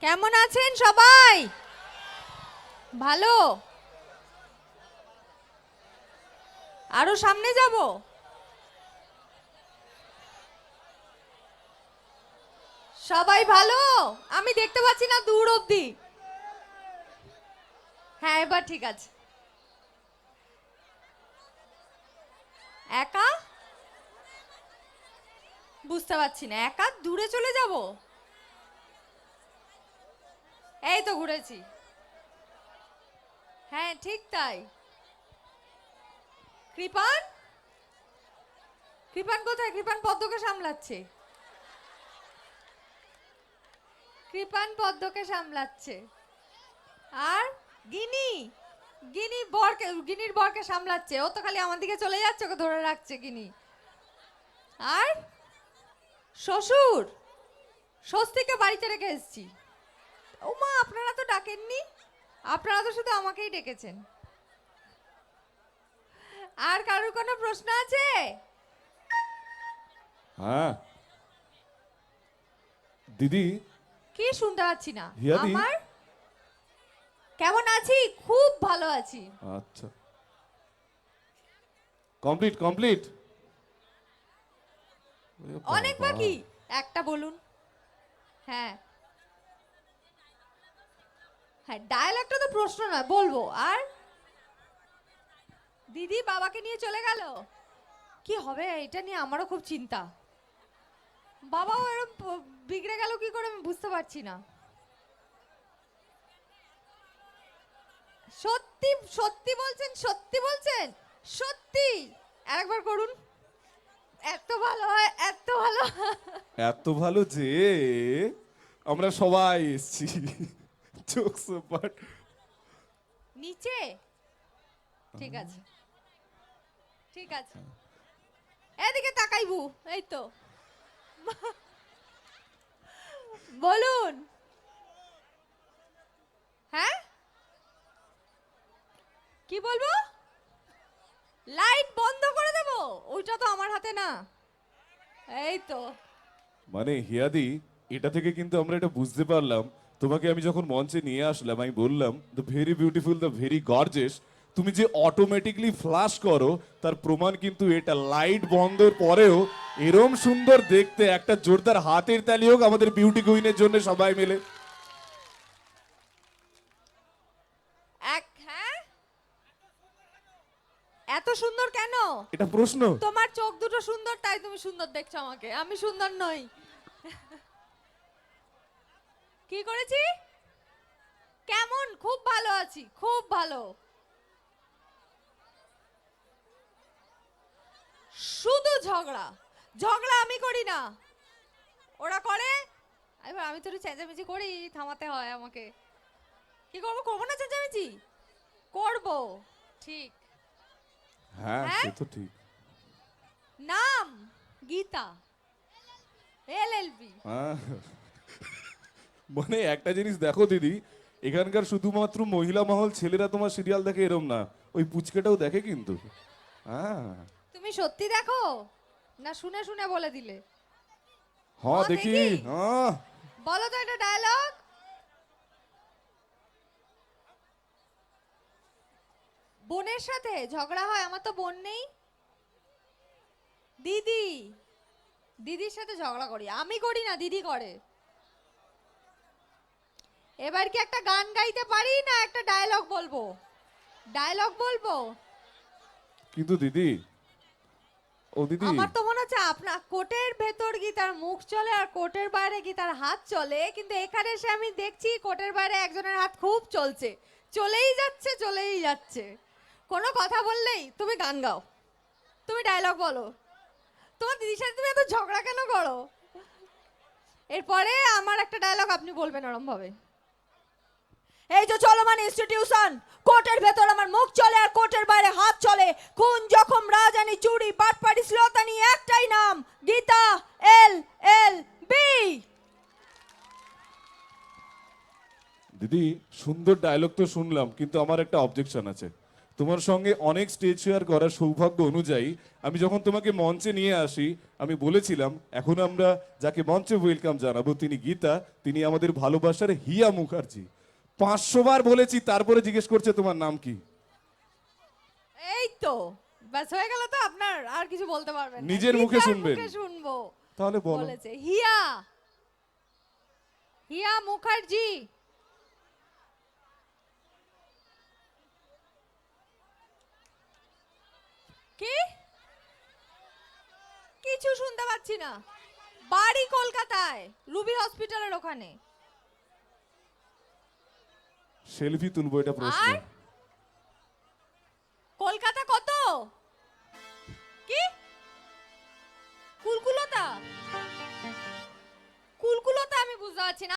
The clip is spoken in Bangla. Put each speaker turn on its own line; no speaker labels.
কেমন আছেন সবাই? ভালো? আরো সামনে যাব? সবাই ভালো? আমি দেখতে পাচ্ছি না দূর অবধি। হ্যাঁ, এবার ঠিক আছে। একা? বুঝতে পারছি না, একা দূরে চলে যাব? এই তো ঘুরেছি। হ্যাঁ, ঠিক তাই। কৃপান? কৃপান কোথায়? কৃপান পদ্মকে সামলাচ্ছে। কৃপান পদ্মকে সামলাচ্ছে। আর গিনি? গিনির বরকে সামলাচ্ছে। ও তো খালি আমার দিকে চলে যাচ্ছে, ওকে ধরে রাখছে গিনি। আর শ্বশুর? স্বস্তিকে বাড়িতে রেখে এসেছি। ও মা, আপনারা তো ডাকেননি, আপনারা তো শুধু আমাকেই ডেকেছেন। আর কারোর কোনো প্রশ্ন আছে?
হ্যাঁ দিদি।
কি শুনতে পাচ্ছি না
হিয়াদি।
আমার। কেমন আছি? খুব ভালো আছি।
আচ্ছা, কমপ্লিট কমপ্লিট।
অনেক বাকি, একটা বলুন। হ্যাঁ হ্যাঁ, ডায়ালগটা তো প্রশ্ন নয়, বলবো। আর দিদি বাবাকে নিয়ে চলে গেল, কি হবে এটা নিয়ে আমারও খুব চিন্তা। বাবাও এরকম বিগড়ে গেল কি করে আমি বুঝতে পারছি না। সত্যি সত্যি বলছেন? সত্যি বলছেন? সত্যি? আরেকবার করুন। এত ভালো হয়, এত ভালো।
এত ভালো যে আমরা সবাই এসছি। জোকস বাট
নিচে? ঠিক আছে, ঠিক আছে। এদিকে তাকাইবু, এই তো। বলুন। হ্যাঁ, কি বলবো? লাইট বন্ধ করে দেব? ওইটা তো আমার হাতে না। এই তো।
মানে হিয়াদি, এটা থেকে কিন্তু আমরা এটা বুঝতে পারলাম, তোমাকে আমি যখন মঞ্চে নিয়ে আসলাম আমি বললাম the very beautiful, the very gorgeous, তুমি যে অটোমেটিকলি ফ্লাশ করো তার প্রমাণ কিন্তু এটা। লাইট বন্ধের পরেও এরম সুন্দর দেখতে, একটা জোরদার হাতের তালি হোক আমাদের বিউটি কুইনের জন্য সবাই মিলে।
হ্যাঁ, এত সুন্দর কেন?
এটা প্রশ্ন?
তোমার চোখ দুটো সুন্দর, তাই তুমি সুন্দর দেখছো আমাকে। আমি সুন্দর নই? কি করেছি? কেমন? খুব ভালো আছি, খুব ভালো। শুধু ঝগড়া। ঝগড়া আমি করি না, ওরা করে। এবার আমি তো একটু চেঁচামেচি করি, থামাতে হয় আমাকে। কি করবো? করবো না চেঁচামেচি? করবো, ঠিক।
হ্যাঁ
হ্যাঁ,
সে তো ঠিক।
নাম গীতা, LLB।
হ্যাঁ, মানে একটা জিনিস দেখো দিদি, এখানকার শুধুমাত্র মহিলা মহল ছেলেরা তোমার সিরিয়াল দেখে এরম না, ওই পুচকেটাও দেখে কিন্তু। হ্যাঁ
তুমি সত্যি দেখো না শুনে শুনে বলে দিলে?
হ্যাঁ দেখি।
দেখি,
হ্যাঁ
বলো তো এটা ডায়লগ। বোনের সাথে ঝগড়া হয়? আমার তো বোন নেই। দিদি, দিদির সাথে ঝগড়া করি? আমি করি না, দিদি করে। এবার কি একটা গান গাইতে পারি না একটা ডায়লগ বলবো? ডায়লগ বলবো?
কিন্তু দিদি, ও দিদি,
আমার তো মনে হচ্ছে আপনার কোটের ভেতর কি তার মুখ চলে আর কোটের বাইরে কি তার হাত চলে, কিন্তু এখানে এসে আমি দেখছি কোটের বাইরে একজনের হাত খুব চলছে, চলেই যাচ্ছে চলেই যাচ্ছে। কোনো কথা বললেই তুমি গান গাও, তুমি ডায়লগ বলো। তোমার দিদির সাথে তুমি এত ঝগড়া কেন করো? এরপরে আমার একটা ডায়লগ আপনি বলবেন ওরম ভাবে। এই যে চলমান ইনস্টিটিউশন, কোর্টের ভেতর আমার মুখ চলে আর কোর্টের বাইরে হাত চলে। খুন জখম রাজানি চুরি বাটপাড়ি শ্লীলতানি, একটাই নাম গীতা, LLB।
দিদি সুন্দর ডায়লগ তো শুনলাম, কিন্তু আমার একটা অবজেকশন আছে। তোমার সঙ্গে অনেক স্টেজ শেয়ার করার সৌভাগ্য অনুযায়ী আমি যখন তোমাকে মঞ্চে নিয়ে আসি, আমি বলেছিলাম এখন আমরা যাকে মঞ্চে ওয়েলকাম জানাবো তিনি গীতা, তিনি আমাদের ভালোবাসার হিয়া মুখার্জি। 500 বার বলেছি, তারপরে জিজ্ঞেস করছে তোমার নাম কি।
এই তো ব্যাস হয়ে গেল, তো আপনার আর কিছু বলতে পারবেন না।
নিজের মুখে
গীতার
শুনবেন।
মুখে শুনবো।
তাহলে বলো।
বলেছে হিয়া, হিয়া মুখার্জি। কি? কিছু শুনতে পাচ্ছি না। বাড়ি কলকাতায়, রুবি হসপিটালের ওখানে।
সেলফি তুলবো, এটা প্রশ্ন।
আর